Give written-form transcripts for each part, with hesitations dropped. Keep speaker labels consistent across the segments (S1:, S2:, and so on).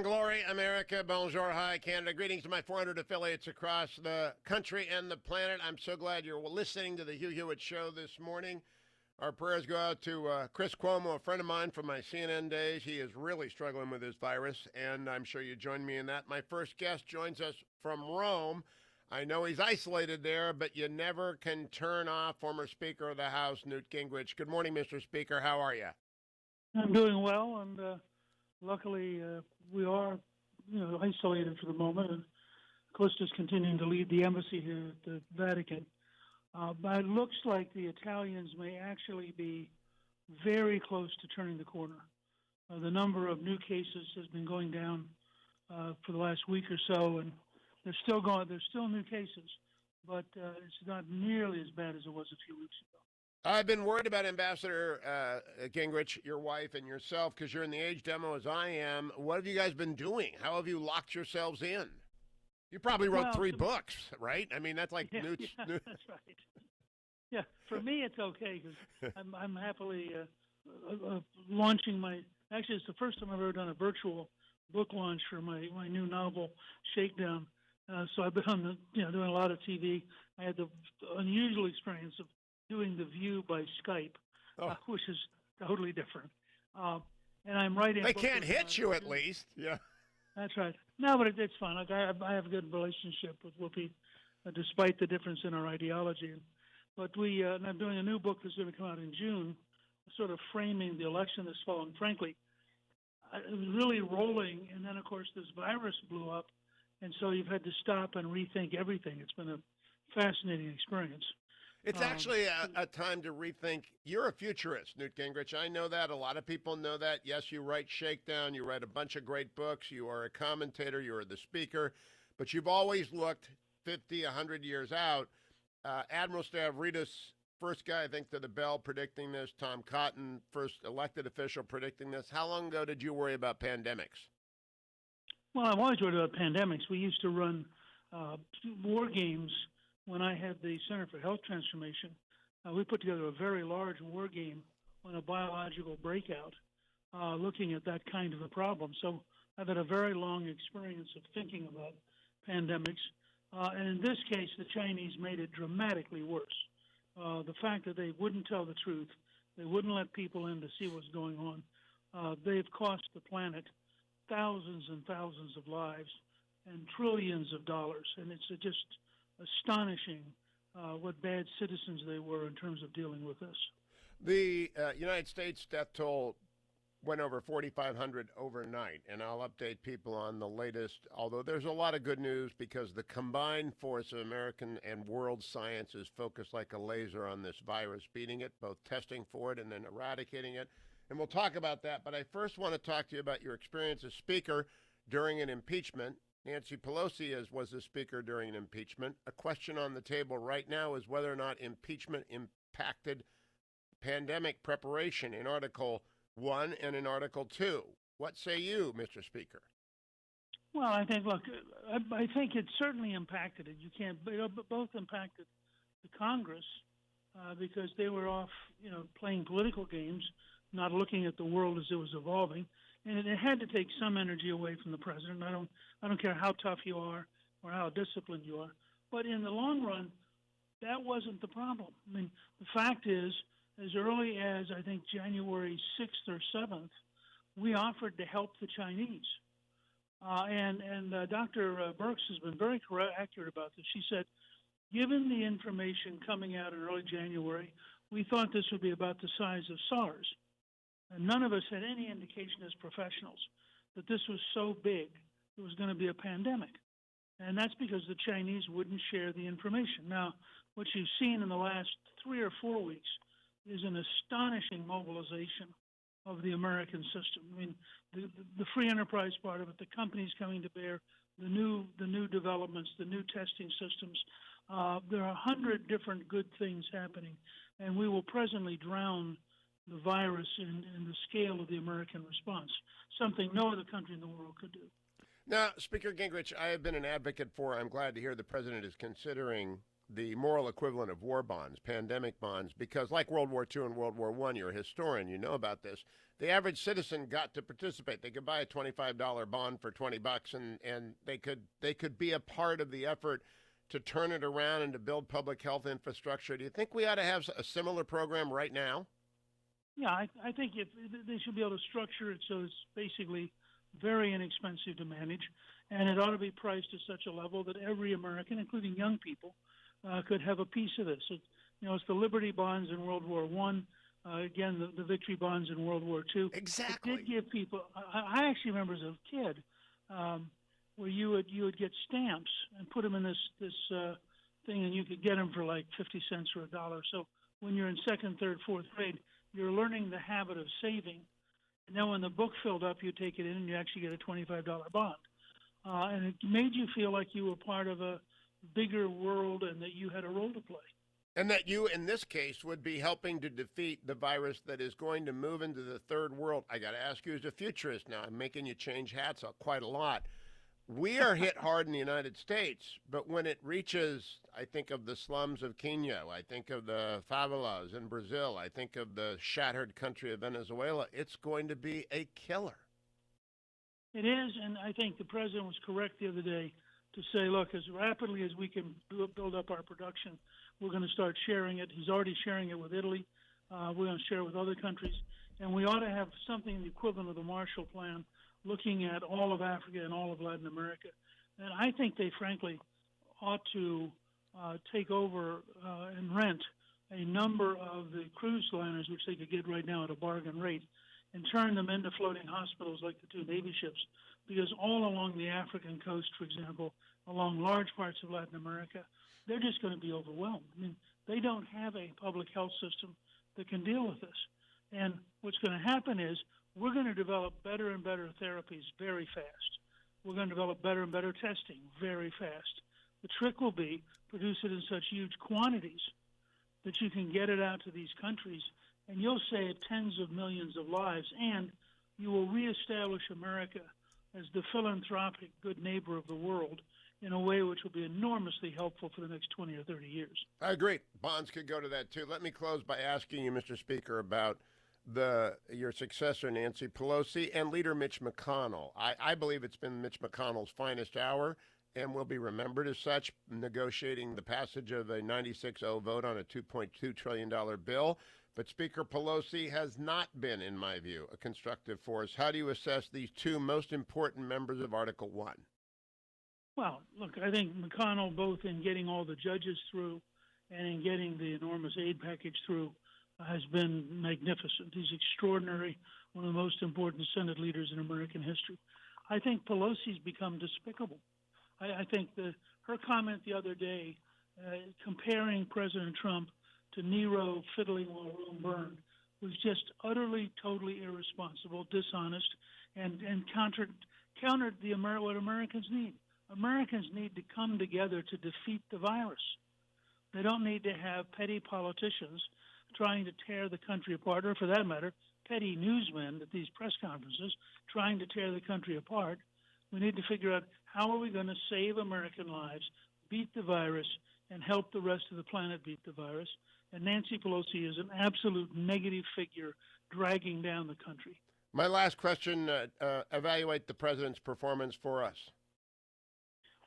S1: Glory, America, bonjour, hi, Canada. Greetings to my 400 affiliates across the country and the planet. I'm so glad you're listening to the Hugh Hewitt Show this morning. Our prayers go out to Chris Cuomo, a friend of mine from my CNN days. He is really struggling with this virus, and I'm sure you join me in that. My first guest joins us from Rome. I know he's isolated there, but you never can turn off former Speaker of the House, Newt Gingrich. Good morning, Mr. Speaker. How are you?
S2: I'm doing well, and luckily we are, isolated for the moment. And Callista's continuing to lead the embassy here at the Vatican. But it looks like the Italians may actually be very close to turning the corner. The number of new cases has been going down for the last week or so, and they're still going. There's still new cases, but it's not nearly as bad as it was a few weeks ago.
S1: I've been worried about Ambassador Gingrich, your wife, and yourself, because you're in the age demo as I am. What have you guys been doing? How have you locked yourselves in? You probably wrote 3 books, right? I mean, that's like Newt's.
S2: That's right. Yeah, for me it's okay because I'm happily launching my. Actually, it's the first time I've ever done a virtual book launch for my new novel, Shakedown. So I've been on doing a lot of TV. I had the unusual experience of doing The View by Skype, which is totally different. And I'm writing.
S1: They can't hit you, at least. Yeah.
S2: That's right. No, but it's fun. I have a good relationship with Whoopi, despite the difference in our ideology. But I'm doing a new book that's going to come out in June, sort of framing the election this fall. And frankly, it was really rolling. And then, of course, this virus blew up. And so you've had to stop and rethink everything. It's been a fascinating experience.
S1: It's actually a time to rethink. You're a futurist, Newt Gingrich. I know that. A lot of people know that. Yes, you write Shakedown. You write a bunch of great books. You are a commentator. You are the speaker. But you've always looked 50, 100 years out. Admiral Stavridis, first guy, I think, to the bell predicting this. Tom Cotton, first elected official predicting this. How long ago did you worry about pandemics?
S2: Well, I've always worried about pandemics. We used to run war games. When I had the Center for Health Transformation, we put together a very large war game on a biological breakout, looking at that kind of a problem. So I've had a very long experience of thinking about pandemics. And in this case, the Chinese made it dramatically worse. The fact that they wouldn't tell the truth, they wouldn't let people in to see what's going on, they've cost the planet thousands and thousands of lives and trillions of dollars. And it's just astonishing what bad citizens they were in terms of dealing with this.
S1: The United States death toll went over 4,500 overnight, and I'll update people on the latest, although there's a lot of good news because the combined force of American and world science is focused like a laser on this virus, beating it, both testing for it and then eradicating it. And we'll talk about that, but I first want to talk to you about your experience as Speaker during an impeachment. Nancy Pelosi was the Speaker during an impeachment. A question on the table right now is whether or not impeachment impacted pandemic preparation in Article 1 and in Article 2. What say you, Mr. Speaker?
S2: Well, I think it certainly impacted it. You can't, both impacted the Congress because they were off, playing political games, not looking at the world as it was evolving. And it had to take some energy away from the president. I don't care how tough you are or how disciplined you are. But in the long run, that wasn't the problem. I mean, the fact is, as early as, I think, January 6th or 7th, we offered to help the Chinese. And Dr. Birx has been very accurate about this. She said, given the information coming out in early January, we thought this would be about the size of SARS. And none of us had any indication as professionals that this was so big it was going to be a pandemic. And that's because the Chinese wouldn't share the information. Now, what you've seen in the last 3 or 4 weeks is an astonishing mobilization of the American system. I mean, the free enterprise part of it, the companies coming to bear, the new developments, the new testing systems. There are 100 different good things happening, and we will presently drown the virus in the scale of the American response, something no other country in the world could do.
S1: Now, Speaker Gingrich, I have been an advocate for, I'm glad to hear the president is considering the moral equivalent of war bonds, pandemic bonds, because like World War II and World War I, you're a historian, you know about this. the average citizen got to participate. They could buy a $25 bond for $20, and they could be a part of the effort to turn it around and to build public health infrastructure. Do you think we ought to have a similar program right now?
S2: Yeah, I think if they should be able to structure it so it's basically very inexpensive to manage, and it ought to be priced at such a level that every American, including young people, could have a piece of this. It's the Liberty bonds in World War One, again the Victory bonds in World War Two.
S1: Exactly.
S2: It did give people. I actually remember as a kid where you would get stamps and put them in this thing, and you could get them for like 50 cents or $1. So when you're in second, third, fourth grade, you're learning the habit of saving. And then when the book filled up, you take it in and you actually get a $25 bond. And it made you feel like you were part of a bigger world and that you had a role to play.
S1: And that you, in this case, would be helping to defeat the virus that is going to move into the third world. I got to ask you as a futurist now, I'm making you change hats quite a lot. We are hit hard in the United States, but when it reaches, I think of the slums of Kenya, I think of the favelas in Brazil, I think of the shattered country of Venezuela, it's going to be a killer.
S2: It is, and I think the president was correct the other day to say, look, as rapidly as we can build up our production, we're going to start sharing it. He's already sharing it with Italy. We're going to share it with other countries. And we ought to have something the equivalent of the Marshall Plan, looking at all of Africa and all of Latin America. And I think they, frankly, ought to take over and rent a number of the cruise liners, which they could get right now at a bargain rate, and turn them into floating hospitals like the two Navy ships. Because all along the African coast, for example, along large parts of Latin America, they're just going to be overwhelmed. I mean, they don't have a public health system that can deal with this. And what's going to happen is we're going to develop better and better therapies very fast. We're going to develop better and better testing very fast. The trick will be produce it in such huge quantities that you can get it out to these countries, and you'll save tens of millions of lives, and you will reestablish America as the philanthropic good neighbor of the world in a way which will be enormously helpful for the next 20 or 30 years.
S1: I agree. Bonds could go to that, too. Let me close by asking you, Mr. Speaker, about your successor, Nancy Pelosi, and leader Mitch McConnell. I believe it's been Mitch McConnell's finest hour and will be remembered as such, negotiating the passage of a 96-0 vote on a $2.2 trillion bill. But Speaker Pelosi has not been, in my view, a constructive force. How do you assess these two most important members of Article 1?
S2: Well, look, I think McConnell, both in getting all the judges through and in getting the enormous aid package through, has been magnificent. He's extraordinary, one of the most important Senate leaders in American history. I think Pelosi's become despicable. I think her comment the other day, comparing President Trump to Nero fiddling while Rome burned, was just utterly, totally irresponsible, dishonest, and countered what Americans need. Americans need to come together to defeat the virus. They don't need to have petty politicians trying to tear the country apart, or for that matter, petty newsmen at these press conferences trying to tear the country apart. We need to figure out how are we going to save American lives, beat the virus, and help the rest of the planet beat the virus. And Nancy Pelosi is an absolute negative figure dragging down the country.
S1: My last question, evaluate the president's performance for us.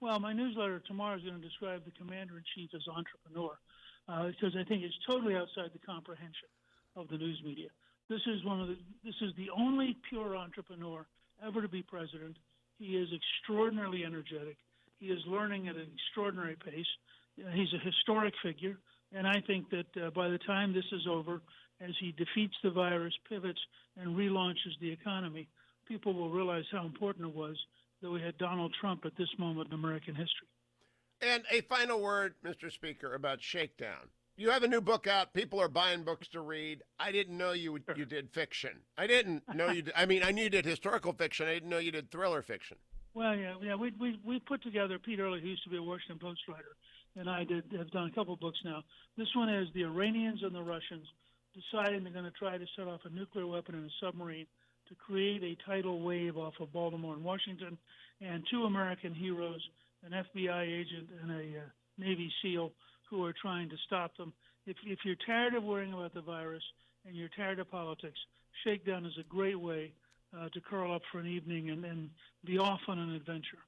S2: Well, my newsletter tomorrow is going to describe the commander-in-chief as entrepreneur, because I think it's totally outside the comprehension of the news media. This is the only pure entrepreneur ever to be president. He is extraordinarily energetic. He is learning at an extraordinary pace. He's a historic figure, and I think that by the time this is over, as he defeats the virus, pivots, and relaunches the economy, people will realize how important it was that we had Donald Trump at this moment in American history.
S1: And a final word, Mr. Speaker, about Shakedown. You have a new book out. People are buying books to read. I didn't know you did fiction. I didn't know you did. I mean, I knew you did historical fiction. I didn't know you did thriller fiction.
S2: Well, yeah. We put together, Pete Early, who used to be a Washington Post writer, and I have done a couple of books now. This one is the Iranians and the Russians deciding they're going to try to set off a nuclear weapon in a submarine to create a tidal wave off of Baltimore and Washington, and two American heroes, an FBI agent and a Navy SEAL, who are trying to stop them. If you're tired of worrying about the virus, and you're tired of politics, Shakedown is a great way to curl up for an evening and be off on an adventure.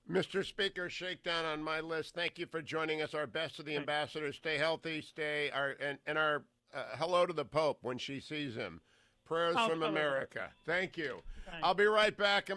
S1: Mr. Speaker, Shakedown on my list. Thank you for joining us. Our best to the ambassadors. Stay healthy. And our hello to the Pope when she sees him. Prayers from America. Thank you.
S2: Thanks.
S1: I'll be right back.